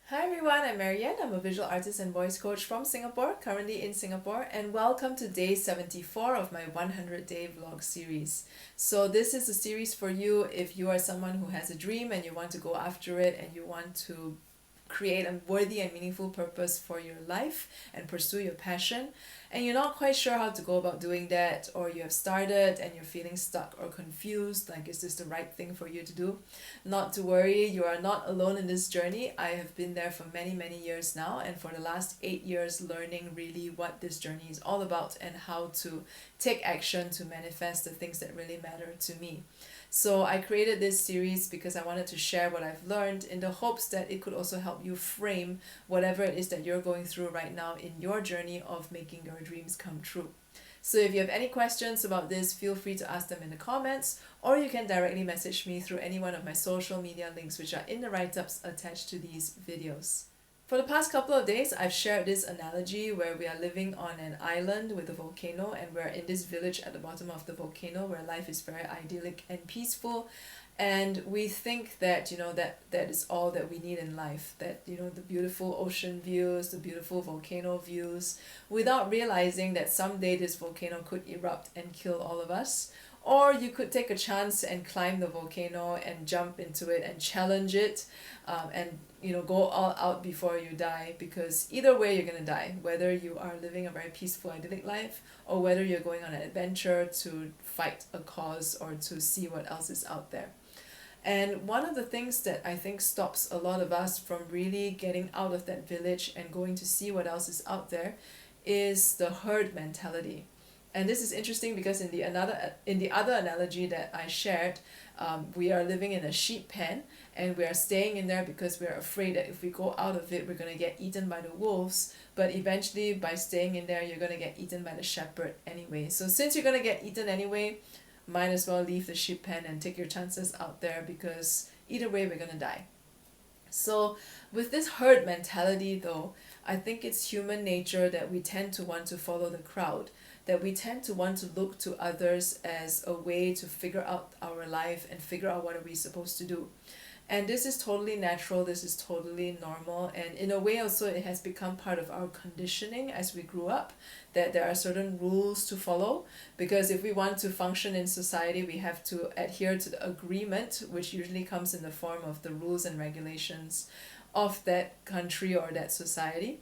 Hi everyone, I'm MaryAnn. I'm a visual artist and voice coach from Singapore, currently in Singapore, and welcome to day 74 of my 100-day vlog series. So this is a series for you if you are someone who has a dream and you want to go after it and you want to create a worthy and meaningful purpose for your life and pursue your passion, and you're not quite sure how to go about doing that, or you have started and you're feeling stuck or confused, like is this the right thing for you to do? Not to worry, you are not alone in this journey. I have been there for many years now, and for the last 8 years learning really what this journey is all about and how to take action to manifest the things that really matter to me. So I created this series because I wanted to share what I've learned in the hopes that it could also help you frame whatever it is that you're going through right now in your journey of making your dreams come true. So if you have any questions about this, feel free to ask them in the comments, or you can directly message me through any one of my social media links which are in the write-ups attached to these videos. For the past couple of days, I've shared this analogy where we are living on an island with a volcano, and we're in this village at the bottom of the volcano where life is very idyllic and peaceful. And we think that, that is all that we need in life, that, the beautiful ocean views, the beautiful volcano views, without realizing that someday this volcano could erupt and kill all of us. Or you could take a chance and climb the volcano and jump into it and challenge it, and go all out before you die, because either way you're gonna die, whether you are living a very peaceful idyllic life or whether you're going on an adventure to fight a cause or to see what else is out there. And one of the things that I think stops a lot of us from really getting out of that village and going to see what else is out there is the herd mentality. And this is interesting because in the other analogy that I shared, we are living in a sheep pen, and we are staying in there because we are afraid that if we go out of it, we're going to get eaten by the wolves. But eventually, by staying in there, you're going to get eaten by the shepherd anyway. So since you're going to get eaten anyway, might as well leave the sheep pen and take your chances out there, because either way, we're going to die. So with this herd mentality though, I think it's human nature that we tend to want to follow the crowd, that we tend to want to look to others as a way to figure out our life and figure out what are we supposed to do. And this is totally natural, this is totally normal, and in a way also it has become part of our conditioning as we grew up, that there are certain rules to follow, because if we want to function in society, we have to adhere to the agreement, which usually comes in the form of the rules and regulations of that country or that society.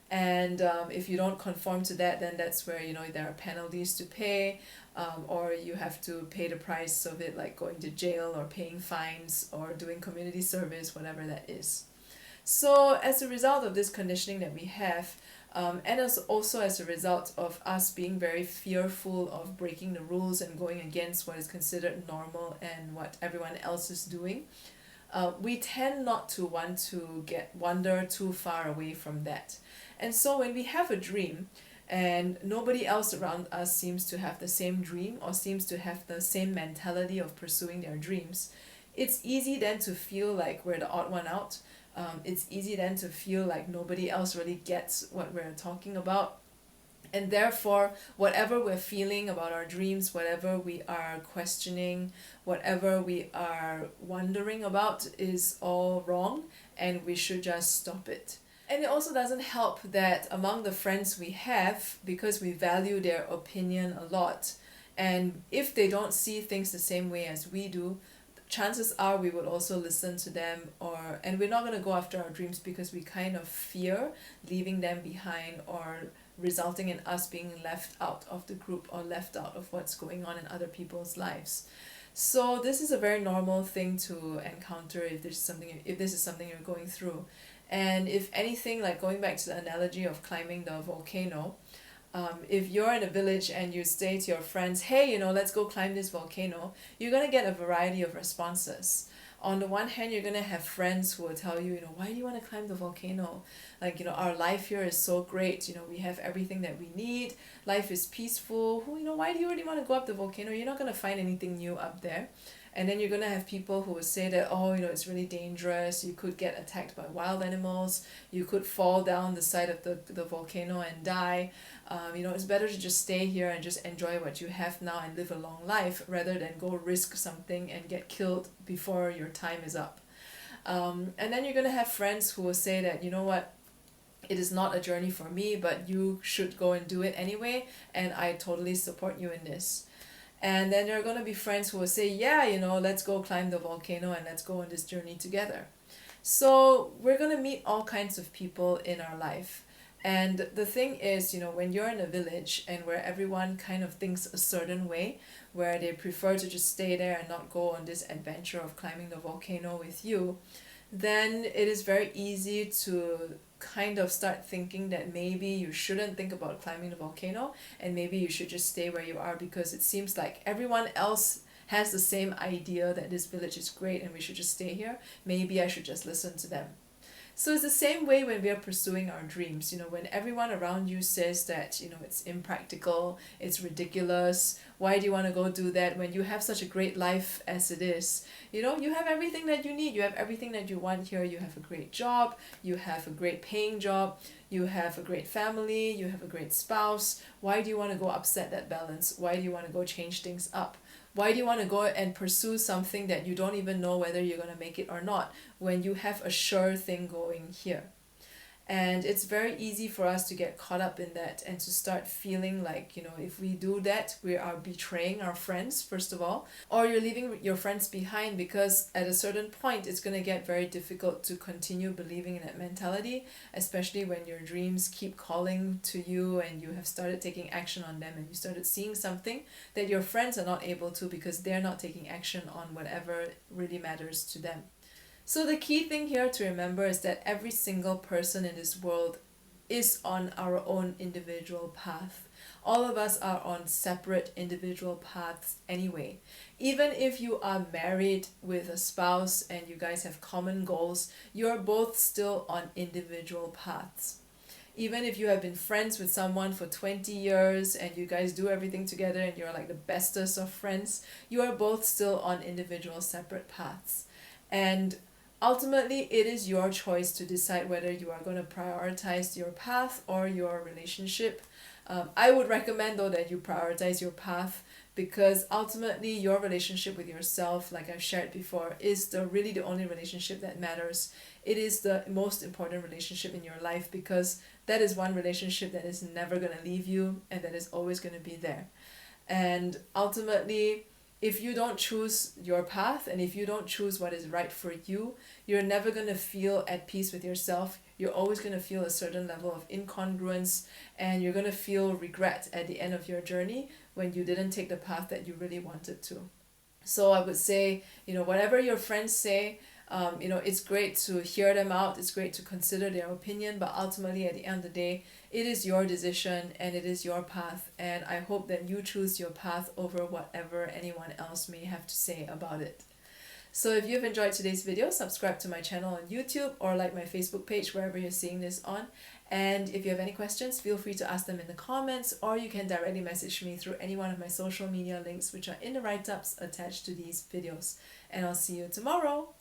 And if you don't conform to that, then that's where there are penalties to pay, or you have to pay the price of it, like going to jail or paying fines or doing community service, whatever that is. So as a result of this conditioning that we have, and also as a result of us being very fearful of breaking the rules and going against what is considered normal and what everyone else is doing, we tend not to want to wander too far away from that. And so when we have a dream and nobody else around us seems to have the same dream or seems to have the same mentality of pursuing their dreams, it's easy then to feel like we're the odd one out. It's easy then to feel like nobody else really gets what we're talking about. And therefore, whatever we're feeling about our dreams, whatever we are questioning, whatever we are wondering about is all wrong, and we should just stop it. And it also doesn't help that among the friends we have, because we value their opinion a lot, and if they don't see things the same way as we do, chances are we would also listen to them, and we're not going to go after our dreams because we kind of fear leaving them behind or resulting in us being left out of the group or left out of what's going on in other people's lives. So this is a very normal thing to encounter if this is something you're going through. And if anything, like going back to the analogy of climbing the volcano, if you're in a village and you say to your friends, hey, let's go climb this volcano, you're going to get a variety of responses. On the one hand, you're going to have friends who will tell you, why do you want to climb the volcano? Like, our life here is so great. We have everything that we need. Life is peaceful. Why do you really want to go up the volcano? You're not going to find anything new up there. And then you're going to have people who will say that, it's really dangerous. You could get attacked by wild animals. You could fall down the side of the volcano and die. It's better to just stay here and just enjoy what you have now and live a long life rather than go risk something and get killed before your time is up. And then you're going to have friends who will say that, you know what, it is not a journey for me, but you should go and do it anyway, and I totally support you in this. And then there are going to be friends who will say, yeah, you know, let's go climb the volcano and let's go on this journey together. So we're going to meet all kinds of people in our life. And the thing is, you know, when you're in a village and where everyone kind of thinks a certain way, where they prefer to just stay there and not go on this adventure of climbing the volcano with you, then it is very easy to kind of start thinking that maybe you shouldn't think about climbing the volcano and maybe you should just stay where you are, because it seems like everyone else has the same idea that this village is great and we should just stay here. Maybe I should just listen to them. So it's the same way when we are pursuing our dreams. You know, when everyone around you says that, you know, it's impractical, it's ridiculous, why do you want to go do that when you have such a great life as it is? You know, you have everything that you need, you have everything that you want here, you have a great job, you have a great paying job, you have a great family, you have a great spouse. Why do you want to go upset that balance? Why do you want to go change things up? Why do you want to go and pursue something that you don't even know whether you're going to make it or not when you have a sure thing going here? And it's very easy for us to get caught up in that and to start feeling like, you know, if we do that, we are betraying our friends, first of all, or you're leaving your friends behind, because at a certain point, it's going to get very difficult to continue believing in that mentality, especially when your dreams keep calling to you and you have started taking action on them and you started seeing something that your friends are not able to because they're not taking action on whatever really matters to them. So the key thing here to remember is that every single person in this world is on our own individual path. All of us are on separate individual paths anyway. Even if you are married with a spouse and you guys have common goals, you're both still on individual paths. Even if you have been friends with someone for 20 years and you guys do everything together and you're like the bestest of friends, you are both still on individual separate paths. And ultimately, it is your choice to decide whether you are going to prioritize your path or your relationship. I would recommend though that you prioritize your path, because ultimately your relationship with yourself, like I've shared before, is really the only relationship that matters. It is the most important relationship in your life, because that is one relationship that is never going to leave you and that is always going to be there. And ultimately, if you don't choose your path and if you don't choose what is right for you, you're never going to feel at peace with yourself. You're always going to feel a certain level of incongruence, and you're going to feel regret at the end of your journey when you didn't take the path that you really wanted to. So I would say, you know, whatever your friends say, you know, it's great to hear them out, it's great to consider their opinion, but ultimately at the end of the day, it is your decision and it is your path, and I hope that you choose your path over whatever anyone else may have to say about it. So if you've enjoyed today's video, subscribe to my channel on YouTube or like my Facebook page wherever you're seeing this on. And if you have any questions, feel free to ask them in the comments, or you can directly message me through any one of my social media links which are in the write-ups attached to these videos. And I'll see you tomorrow.